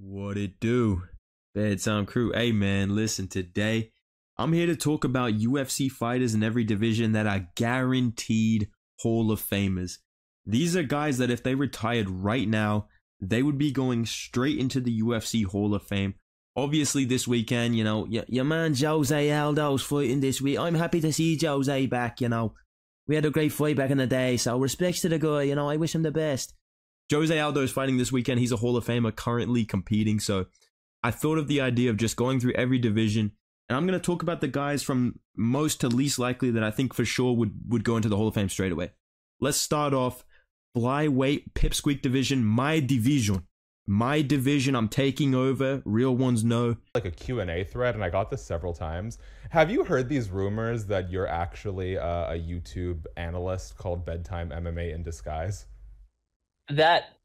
What it do? Bedtime crew. Hey man, listen, today I'm here to talk about UFC fighters in every division that are guaranteed Hall of Famers. These are guys that if they retired right now, they would be going straight into the UFC Hall of Fame. Obviously this weekend, your man Jose Aldo's fighting this week. I'm happy to see Jose back, We had a great fight back in the day, so respects to the guy, I wish him the best. Jose Aldo is fighting this weekend. He's a Hall of Famer currently competing. So I thought of the idea of just going through every division. And I'm going to talk about the guys from most to least likely that I think for sure would go into the Hall of Fame straight away. Let's start off flyweight pipsqueak division. My division. I'm taking over. Real ones know. Like a Q&A thread, and I got this several times. Have you heard these rumors that you're actually a YouTube analyst called Bedtime MMA in disguise?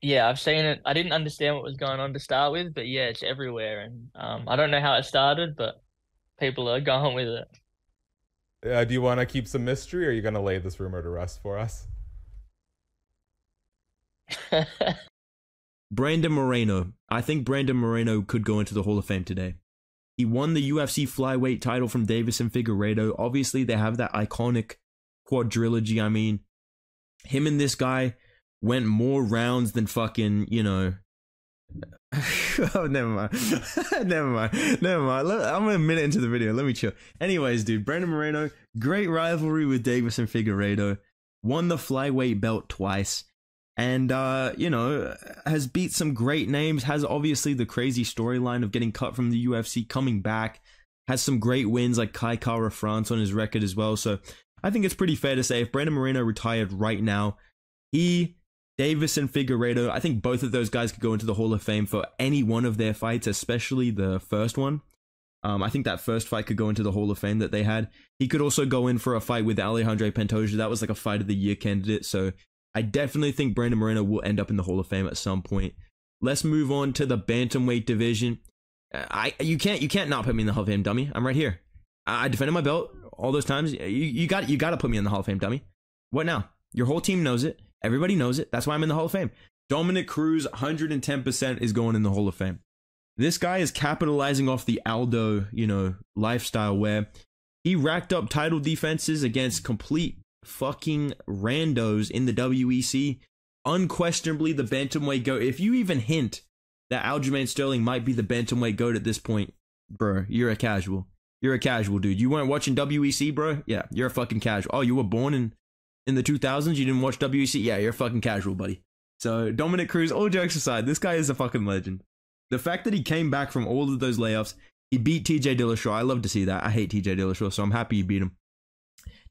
Yeah, I've seen it. I didn't understand what was going on to start with, but yeah, it's everywhere. And I don't know how it started, but people are going with it. Do you want to keep some mystery, or are you going to lay this rumor to rest for us? Brandon Moreno. I think Brandon Moreno could go into the Hall of Fame today. He won the UFC flyweight title from Deiveson Figueiredo. Obviously, they have that iconic quadrilogy. I mean, him and this guy went more rounds than fucking, oh, never mind. Never mind. I'm a minute into the video. Let me chill. Anyways, dude, Brandon Moreno, great rivalry with Deiveson Figueiredo. Won the flyweight belt twice. And, has beat some great names. Has obviously the crazy storyline of getting cut from the UFC, coming back. Has some great wins like Kai Kara France on his record as well. So I think it's pretty fair to say if Brandon Moreno retired right now, Deiveson Figueiredo, I think both of those guys could go into the Hall of Fame for any one of their fights, especially the first one. I think that first fight could go into the Hall of Fame that they had. He could also go in for a fight with Alejandro Pantoja. That was like a fight of the year candidate. So I definitely think Brandon Moreno will end up in the Hall of Fame at some point. Let's move on to the bantamweight division. You can't not put me in the Hall of Fame, dummy. I'm right here. I defended my belt all those times. You got to put me in the Hall of Fame, dummy. What now? Your whole team knows it. Everybody knows it. That's why I'm in the Hall of Fame. Dominic Cruz, 110% is going in the Hall of Fame. This guy is capitalizing off the Aldo, lifestyle where he racked up title defenses against complete fucking randos in the WEC. Unquestionably the bantamweight GOAT. If you even hint that Aljamain Sterling might be the bantamweight GOAT at this point, bro, you're a casual. You're a casual, dude. You weren't watching WEC, bro? Yeah, you're a fucking casual. Oh, you were born in the 2000s, you didn't watch WEC? Yeah, you're a fucking casual, buddy. So, Dominic Cruz, all jokes aside, this guy is a fucking legend. The fact that he came back from all of those layoffs, he beat TJ Dillashaw. I love to see that. I hate TJ Dillashaw, so I'm happy he beat him.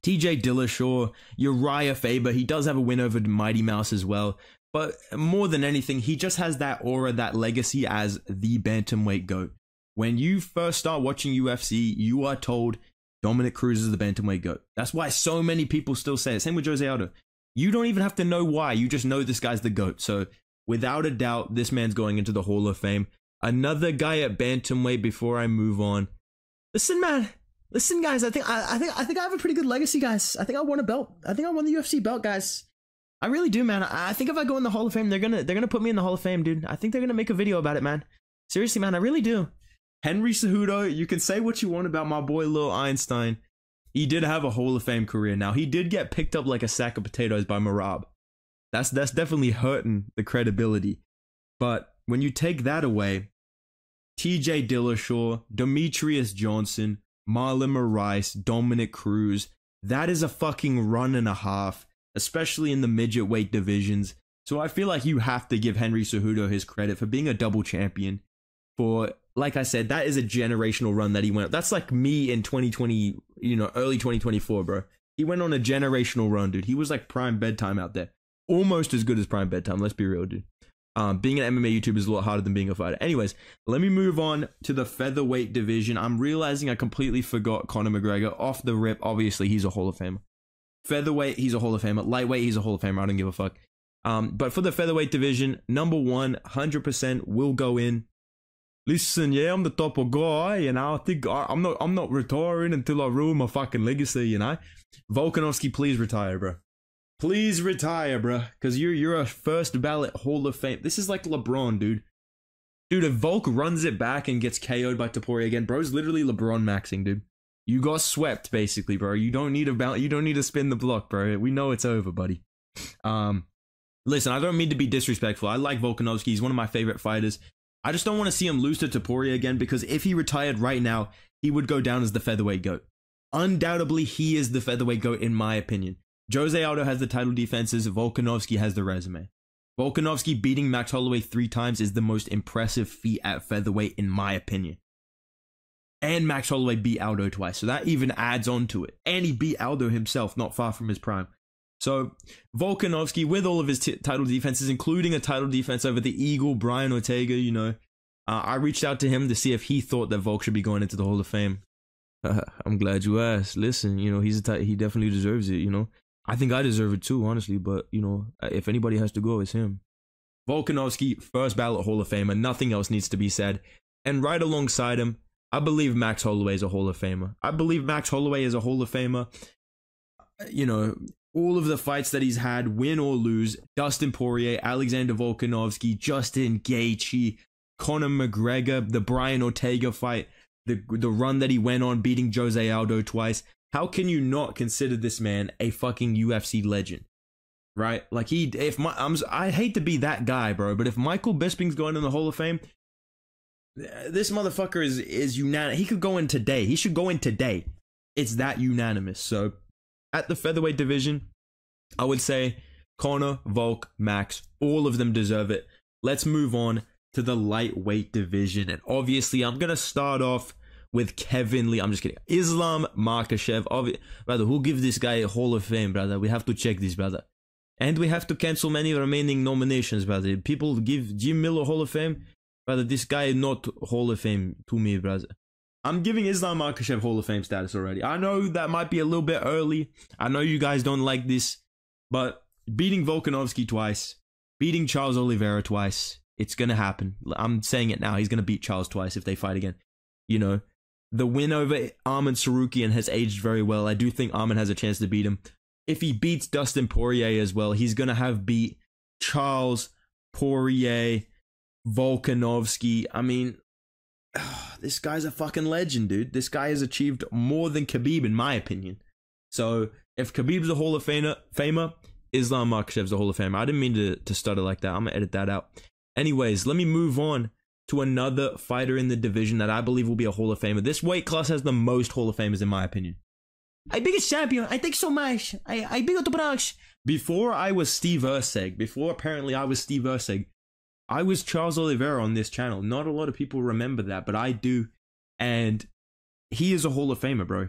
TJ Dillashaw, Uriah Faber, he does have a win over Mighty Mouse as well. But more than anything, he just has that aura, that legacy as the bantamweight GOAT. When you first start watching UFC, you are told Dominic Cruz is the bantamweight GOAT. That's why so many people still say it. Same with Jose Aldo. You don't even have to know why. You just know this guy's the GOAT. So without a doubt, this man's going into the Hall of Fame. Another guy at bantamweight before I move on. Listen, man. Listen, guys. I think I have a pretty good legacy, guys. I think I won a belt. I think I won the UFC belt, guys. I really do, man. I think if I go in the Hall of Fame, they're gonna put me in the Hall of Fame, dude. I think they're gonna make a video about it, man. Seriously, man. I really do. Henry Cejudo, you can say what you want about my boy Lil Einstein. He did have a Hall of Fame career. Now, he did get picked up like a sack of potatoes by Marab. That's definitely hurting the credibility. But when you take that away, TJ Dillashaw, Demetrius Johnson, Marlon Moraes, Dominic Cruz, that is a fucking run and a half, especially in the midget weight divisions. So I feel like you have to give Henry Cejudo his credit for being a double champion. For, like I said, that is a generational run that he went. That's like me in 2020, early 2024, bro. He went on a generational run, dude. He was like prime bedtime out there. Almost as good as prime bedtime. Let's be real, dude. Being an MMA YouTuber is a lot harder than being a fighter. Anyways, let me move on to the featherweight division. I'm realizing I completely forgot Conor McGregor. Off the rip, obviously, he's a Hall of Famer. Featherweight, he's a Hall of Famer. Lightweight, he's a Hall of Famer. I don't give a fuck. But for the featherweight division, number one, 100% will go in. Listen, yeah, I'm the top of guy, I think I'm not retiring until I ruin my fucking legacy, Volkanovski, please retire, bro. Please retire, bro, because you're a first ballot Hall of Fame. This is like LeBron, dude. Dude, if Volk runs it back and gets KO'd by Poirier again, bro's literally LeBron maxing, dude. You got swept, basically, bro. You don't need to spin the block, bro. We know it's over, buddy. Listen, I don't mean to be disrespectful. I like Volkanovski. He's one of my favorite fighters. I just don't want to see him lose to Poirier again, because if he retired right now, he would go down as the featherweight GOAT. Undoubtedly, he is the featherweight GOAT in my opinion. Jose Aldo has the title defenses. Volkanovski has the resume. Volkanovski beating Max Holloway 3 times is the most impressive feat at featherweight in my opinion. And Max Holloway beat Aldo twice, so that even adds on to it. And he beat Aldo himself, not far from his prime. So Volkanovski, with all of his title defenses, including a title defense over the Eagle, Brian Ortega, you know, I reached out to him to see if he thought that Volk should be going into the Hall of Fame. I'm glad you asked. Listen, you know, he definitely deserves it, you know. I think I deserve it too, honestly, but, you know, if anybody has to go, it's him. Volkanovski, first ballot Hall of Famer. Nothing else needs to be said. And right alongside him, I believe Max Holloway is a Hall of Famer. I believe Max Holloway is a Hall of Famer. You know, all of the fights that he's had, win or lose, Dustin Poirier, Alexander Volkanovski, Justin Gaethje, Conor McGregor, the Brian Ortega fight, the run that he went on beating Jose Aldo twice. How can you not consider this man a fucking UFC legend? Right? Like I hate to be that guy, bro, but if Michael Bisping's going in the Hall of Fame, this motherfucker is unanimous. He could go in today. He should go in today. It's that unanimous. So at the featherweight division, I would say Conor, Volk, Max, all of them deserve it. Let's move on to the lightweight division. And obviously, I'm going to start off with Kevin Lee. I'm just kidding. Islam Makhachev. Brother, who give this guy a Hall of Fame, brother? We have to check this, brother. And we have to cancel many remaining nominations, brother. People give Jim Miller Hall of Fame. Brother, this guy is not Hall of Fame to me, brother. I'm giving Islam Makhachev Hall of Fame status already. I know that might be a little bit early. I know you guys don't like this. But beating Volkanovski twice, beating Charles Oliveira twice, it's going to happen. I'm saying it now. He's going to beat Charles twice if they fight again. You know, the win over Arman Sarukian has aged very well. I do think Arman has a chance to beat him. If he beats Dustin Poirier as well, he's going to have beat Charles, Poirier, Volkanovski. I mean, this guy's a fucking legend, dude. This guy has achieved more than Khabib, in my opinion. So if Khabib's a Hall of Famer, Islam Makhachev's a Hall of Famer. I didn't mean to stutter like that. I'm going to edit that out. Anyways, let me move on to another fighter in the division that I believe will be a Hall of Famer. This weight class has the most Hall of Famers, in my opinion. I biggest champion. I think so much. I big up the branch. Before I was Steve Erceg, before apparently I was Steve Erceg, I was Charles Oliveira on this channel. Not a lot of people remember that, but I do. And he is a Hall of Famer, bro.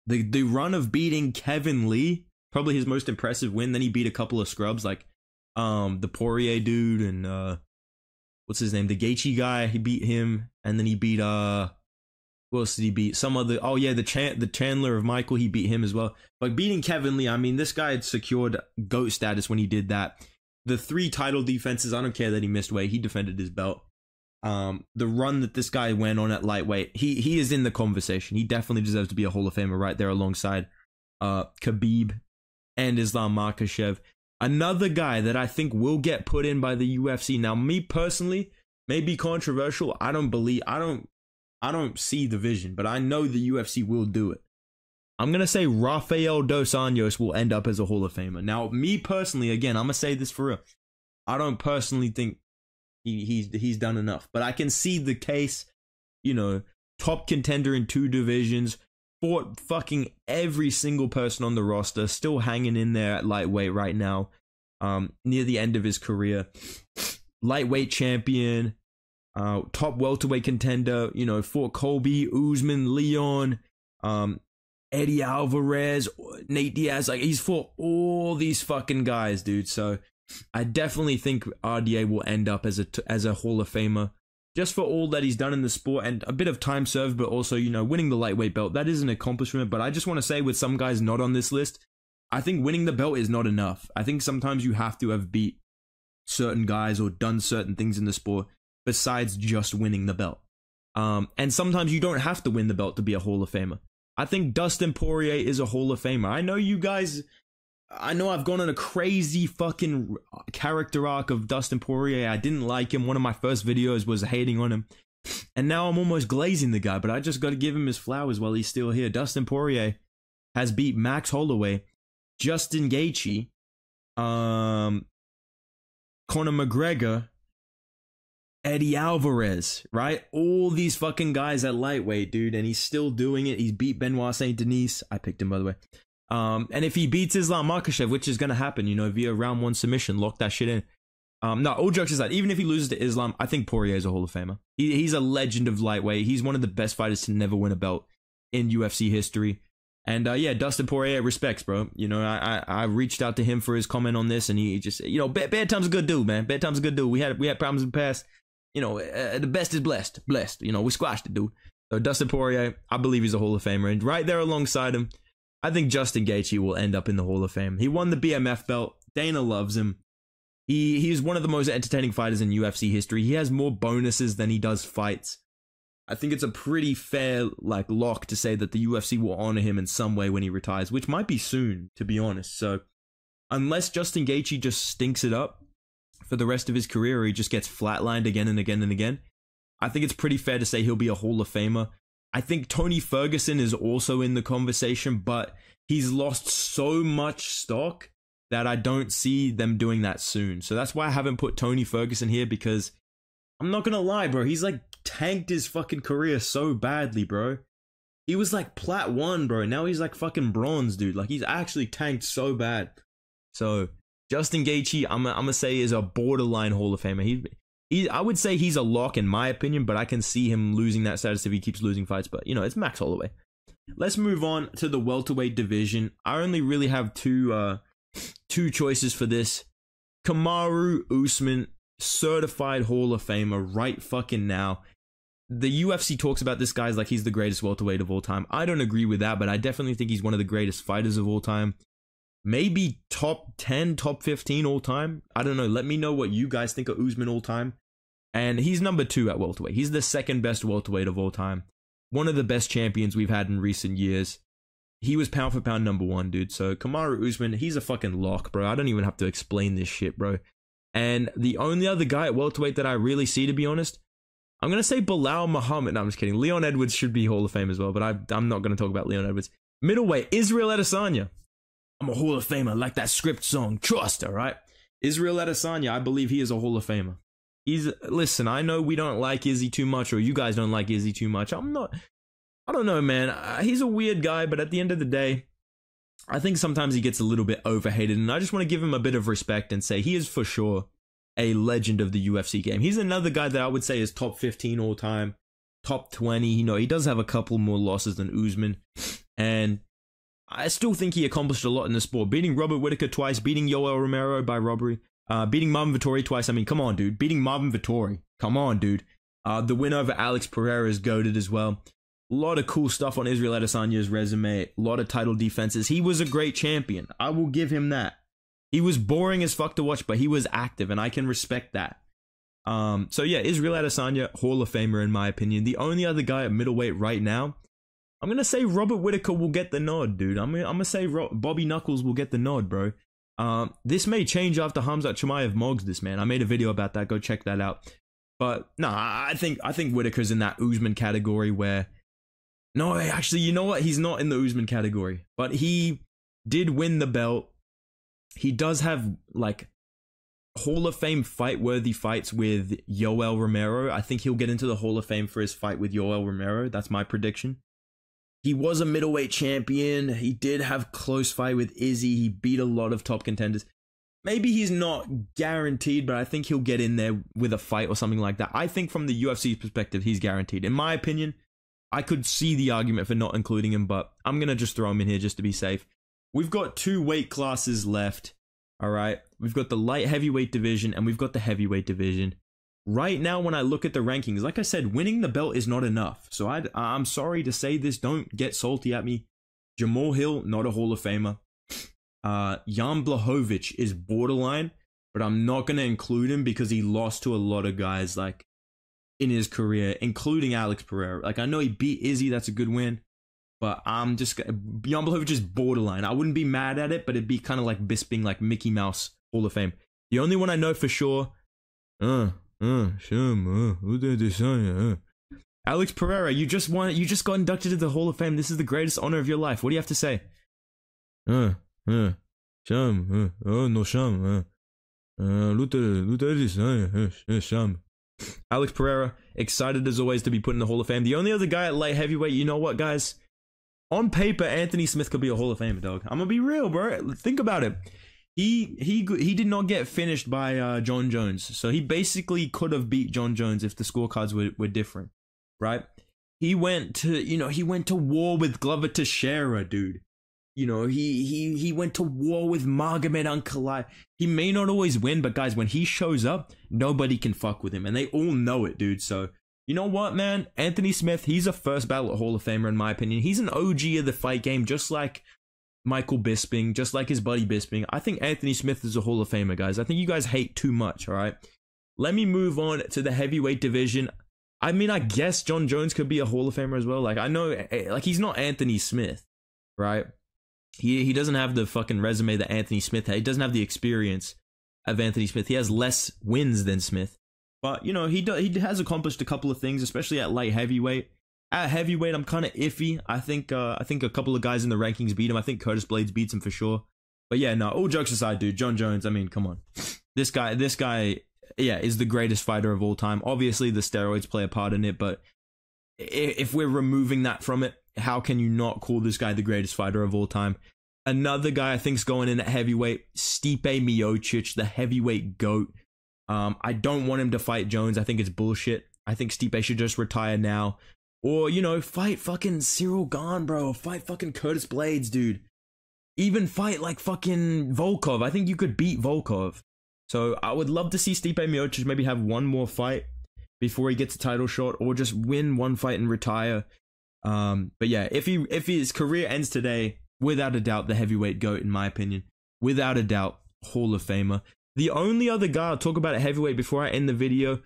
The run of beating Kevin Lee, probably his most impressive win. Then he beat a couple of scrubs like the Poirier dude and what's his name? The Gaethje guy. He beat him, and then he beat who else did he beat? Some other, oh yeah, the Chandler of Michael, he beat him as well. But beating Kevin Lee, I mean, this guy had secured GOAT status when he did that. The 3 title defenses, I don't care that he missed weight, he defended his belt. The run that this guy went on at lightweight, he is in the conversation. He definitely deserves to be a Hall of Famer right there alongside Khabib and Islam Makhachev. Another guy that I think will get put in by the UFC. Now, me personally, may be controversial. I don't see the vision, but I know the UFC will do it. I'm going to say Rafael Dos Anjos will end up as a Hall of Famer. Now, me personally, again, I'm going to say this for real. I don't personally think he's done enough, but I can see the case, you know, top contender in 2 divisions, fought fucking every single person on the roster, still hanging in there at lightweight right now, near the end of his career. Lightweight champion, top welterweight contender, you know, fought Colby, Usman, Leon, Eddie Alvarez, Nate Diaz. Like, he's fought all these fucking guys, dude. So I definitely think RDA will end up as a Hall of Famer, just for all that he's done in the sport and a bit of time served, but also, you know, winning the lightweight belt. That is an accomplishment, but I just want to say, with some guys not on this list, I think winning the belt is not enough. I think sometimes you have to have beat certain guys or done certain things in the sport besides just winning the belt. And sometimes you don't have to win the belt to be a Hall of Famer. I think Dustin Poirier is a Hall of Famer. I know you guys I know I've gone on a crazy fucking character arc of Dustin Poirier. I didn't like him. One of my first videos was hating on him. And now I'm almost glazing the guy, but I just got to give him his flowers while he's still here. Dustin Poirier has beat Max Holloway, Justin Gaethje, Conor McGregor, Eddie Alvarez, right? All these fucking guys at lightweight, dude, and he's still doing it. He's beat Benoit Saint Denis. I picked him, by the way. And if he beats Islam Makhachev, which is going to happen, via round 1 submission, lock that shit in. No, all jokes aside, even if he loses to Islam, I think Poirier is a Hall of Famer. He's a legend of lightweight. He's one of the best fighters to never win a belt in UFC history. And yeah, Dustin Poirier, respects, bro. I reached out to him for his comment on this, and he just, bad time's a good dude, man. Bad time's a good dude. We had problems in the past. The best is blessed. We squashed it, dude. So Dustin Poirier, I believe he's a Hall of Famer. And right there alongside him, I think Justin Gaethje will end up in the Hall of Fame. He won the BMF belt. Dana loves him. He's one of the most entertaining fighters in UFC history. He has more bonuses than he does fights. I think it's a pretty fair lock to say that the UFC will honor him in some way when he retires, which might be soon, to be honest. So unless Justin Gaethje just stinks it up for the rest of his career, or he just gets flatlined again and again and again, I think it's pretty fair to say he'll be a Hall of Famer. I think Tony Ferguson is also in the conversation, but he's lost so much stock that I don't see them doing that soon. So that's why I haven't put Tony Ferguson here, because I'm not gonna lie, bro. He's tanked his fucking career so badly, bro. He was Plat 1, bro. Now he's fucking bronze, dude. He's actually tanked so bad. So Justin Gaethje, I'm gonna say, is a borderline Hall of Famer. I would say he's a lock in my opinion, but I can see him losing that status if he keeps losing fights. But it's Max Holloway. Let's move on to the welterweight division. I only really have two choices for this. Kamaru Usman, certified Hall of Famer right fucking now. The UFC talks about this guy as he's the greatest welterweight of all time. I don't agree with that, but I definitely think he's one of the greatest fighters of all time. Maybe top 10, top 15 all time. I don't know. Let me know what you guys think of Usman all time. And he's number 2 at welterweight. He's the second best welterweight of all time. One of the best champions we've had in recent years. He was pound for pound number 1, dude. So Kamaru Usman, he's a fucking lock, bro. I don't even have to explain this shit, bro. And the only other guy at welterweight that I really see, to be honest, I'm going to say Bilal Muhammad. No, I'm just kidding. Leon Edwards should be Hall of Fame as well, but I'm not going to talk about Leon Edwards. Middleweight, Israel Adesanya. I'm a Hall of Famer, like that script song. Trust, all right? Israel Adesanya, I believe he is a Hall of Famer. Listen, I know we don't like Izzy too much, or you guys don't like Izzy too much. I don't know, man. He's a weird guy, but at the end of the day, I think sometimes he gets a little bit overhated, and I just want to give him a bit of respect and say he is for sure a legend of the UFC game. He's another guy that I would say is top 15 all time, top 20. He does have a couple more losses than Usman, and I still think he accomplished a lot in the sport. Beating Robert Whittaker twice, beating Yoel Romero by robbery, beating Marvin Vettori twice. I mean, come on, dude. Beating Marvin Vettori. Come on, dude. The win over Alex Pereira is goated as well. A lot of cool stuff on Israel Adesanya's resume. A lot of title defenses. He was a great champion. I will give him that. He was boring as fuck to watch, but he was active, and I can respect that. So yeah, Israel Adesanya, Hall of Famer in my opinion. The only other guy at middleweight right now, I'm going to say Robert Whittaker will get the nod, dude. I'm going to say Bobby Knuckles will get the nod, bro. This may change after Khamzat Chimaev mogs this, man. I made a video about that. Go check that out. But no, I think Whittaker's in that Usman category where... No, actually, you know what? He's not in the Usman category. But he did win the belt. He does have, Hall of Fame fight-worthy fights with Yoel Romero. I think he'll get into the Hall of Fame for his fight with Yoel Romero. That's my prediction. He was a middleweight champion. He did have close fight with Izzy. He beat a lot of top contenders. Maybe he's not guaranteed, but I think he'll get in there with a fight or something like that. I think from the UFC's perspective, he's guaranteed. In my opinion, I could see the argument for not including him, but I'm going to just throw him in here just to be safe. We've got 2 weight classes left, all right? We've got the light heavyweight division, and we've got the heavyweight division. Right now, when I look at the rankings, like I said, winning the belt is not enough. So I'm sorry to say this. Don't get salty at me. Jamal Hill, not a Hall of Famer. Jan Blachowicz is borderline, but I'm not going to include him because he lost to a lot of guys in his career, including Alex Pereira. I know he beat Izzy. That's a good win. But I'm just Jan Blachowicz is borderline. I wouldn't be mad at it, but it'd be kind of like Bisping, like Mickey Mouse Hall of Fame. The only one I know for sure, Alex Pereira. You just got inducted into the Hall of Fame. This is the greatest honor of your life. What do you have to say? Alex Pereira, excited as always to be put in the Hall of Fame. The only other guy at light heavyweight, you know what, guys? On paper, Anthony Smith could be a Hall of Famer, dog. I'm gonna be real, bro. Think about it. He did not get finished by John Jones, so he basically could have beat John Jones if the scorecards were different, right? He went to war with Glover Teixeira, dude. You know, he went to war with Magomed Ankalaev. He may not always win, but guys, when he shows up, nobody can fuck with him, and they all know it, dude. So, you know what, man? Anthony Smith, he's a first ballot Hall of Famer, in my opinion. He's an OG of the fight game, just like Michael Bisping, just like his buddy Bisping. I think Anthony Smith is a Hall of Famer, guys. I think you guys hate too much, all right? Let me move on to the heavyweight division. I mean, I guess John Jones could be a Hall of Famer as well. Like, I know, like, he's not Anthony Smith, right? He doesn't have the fucking resume that Anthony Smith had. He doesn't have the experience of Anthony Smith. He has less wins than Smith. But, you know, he has accomplished a couple of things, especially at light heavyweight. At heavyweight, I'm kind of iffy. I think a couple of guys in the rankings beat him. I think Curtis Blades beats him for sure. But yeah, no, all jokes aside, dude, John Jones, I mean, come on. This guy, yeah, is the greatest fighter of all time. Obviously, the steroids play a part in it, but if we're removing that from it, how can you not call this guy the greatest fighter of all time? Another guy I think's going in at heavyweight, Stipe Miocic, the heavyweight GOAT. I don't want him to fight Jones. I think it's bullshit. I think Stipe should just retire now. Or, you know, fight fucking Cyril Gane, bro. Fight fucking Curtis Blades, dude. Even fight like fucking Volkov. I think you could beat Volkov. So I would love to see Stipe Miocic maybe have one more fight before he gets a title shot, or just win one fight and retire. But yeah, if his career ends today, without a doubt, the heavyweight GOAT, in my opinion. Without a doubt, Hall of Famer. The only other guy I'll talk about at heavyweight before I end the video,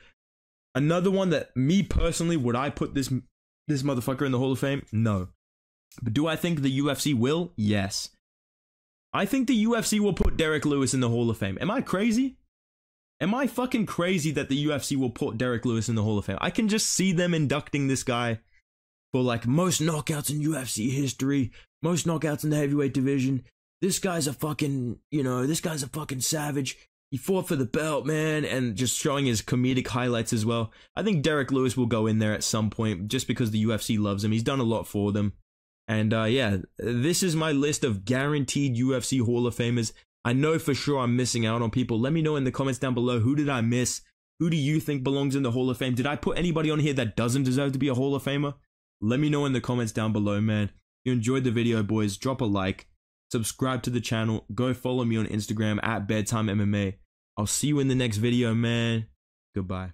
another one that, me personally, would I put this motherfucker in the Hall of Fame? No. But do I think the UFC will? Yes. I think the UFC will put Derek Lewis in the Hall of Fame. Am I crazy? Am I fucking crazy that the UFC will put Derek Lewis in the Hall of Fame? I can just see them inducting this guy for like most knockouts in UFC history, most knockouts in the heavyweight division. This guy's a fucking, this guy's a fucking savage. He fought for the belt, man, and just showing his comedic highlights as well. I think Derek Lewis will go in there at some point just because the UFC loves him. He's done a lot for them. And yeah, this is my list of guaranteed UFC Hall of Famers. I know for sure I'm missing out on people. Let me know in the comments down below, who did I miss? Who do you think belongs in the Hall of Fame? Did I put anybody on here that doesn't deserve to be a Hall of Famer? Let me know in the comments down below, man. If you enjoyed the video, boys, drop a like, subscribe to the channel, go follow me on Instagram at Bedtime MMA. I'll see you in the next video, man. Goodbye.